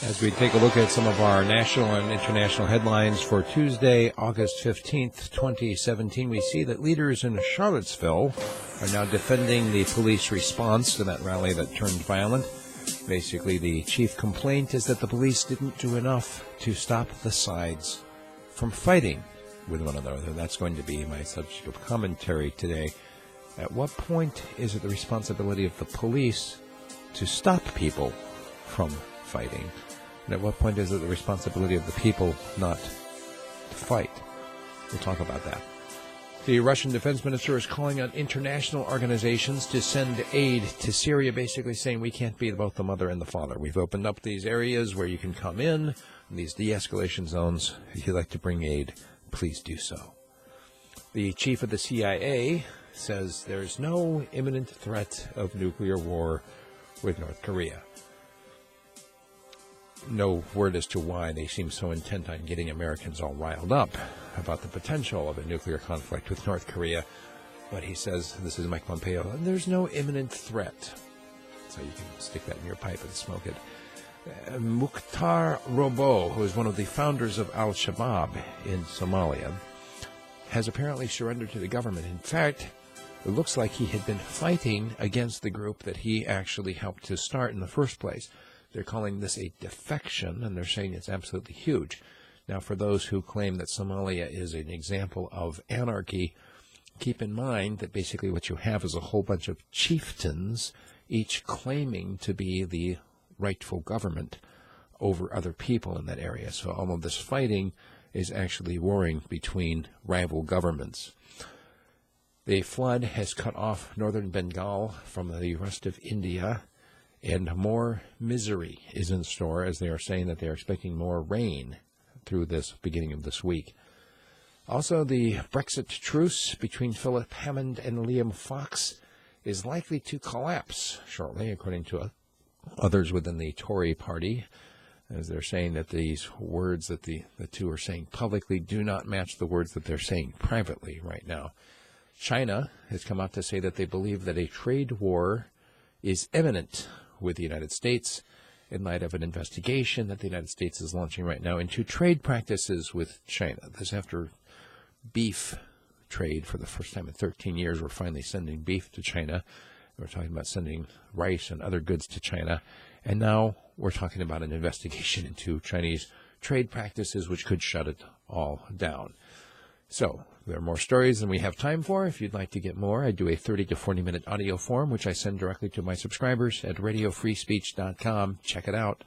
As we take a look at some of our national and international headlines for Tuesday, August 15th, 2017, we see that leaders in Charlottesville are now defending the police response to that rally that turned violent. Basically, the chief complaint is that the police didn't do enough to stop the sides from fighting with one another. That's going to be my subject of commentary today. At what point is it the responsibility of the police to stop people from fighting? And at what point is it the responsibility of the people not to fight? We'll talk about that. The Russian defense minister is calling on international organizations to send aid to Syria, basically saying we can't be both the mother and the father. We've opened up these areas where you can come in, these de-escalation zones. If you'd like to bring aid, please do so. The chief of the CIA says there's no imminent threat of nuclear war with North Korea. No word as to why they seem so intent on getting Americans all riled up about the potential of a nuclear conflict with North Korea. But he says, this is Mike Pompeo, and there's no imminent threat. So you can stick that in your pipe and smoke it. Mukhtar Robow, who is one of the founders of Al-Shabab in Somalia, has apparently surrendered to the government. In fact, it looks like he had been fighting against the group that he actually helped to start in the first place. They're calling this a defection, and they're saying it's absolutely huge. Now, for those who claim that Somalia is an example of anarchy, keep in mind that basically what you have is a whole bunch of chieftains, each claiming to be the rightful government over other people in that area. So all of this fighting is actually warring between rival governments. The flood has cut off northern Bengal from the rest of India, and more misery is in store, as they are saying that they are expecting more rain through this beginning of this week. Also, the Brexit truce between Philip Hammond and Liam Fox is likely to collapse shortly, according to others within the Tory party, as they're saying that these words that the two are saying publicly do not match the words that they're saying privately right now. China has come out to say that they believe that a trade war is imminent with the United States in light of an investigation that the United States is launching right now into trade practices with China. This after beef trade for the first time in 13 years. We're finally sending beef to China. We're talking about sending rice and other goods to China. And now we're talking about an investigation into Chinese trade practices, which could shut it all down. So there are more stories than we have time for. If you'd like to get more, I do a 30 to 40-minute audio form, which I send directly to my subscribers at radiofreespeech.com. Check it out.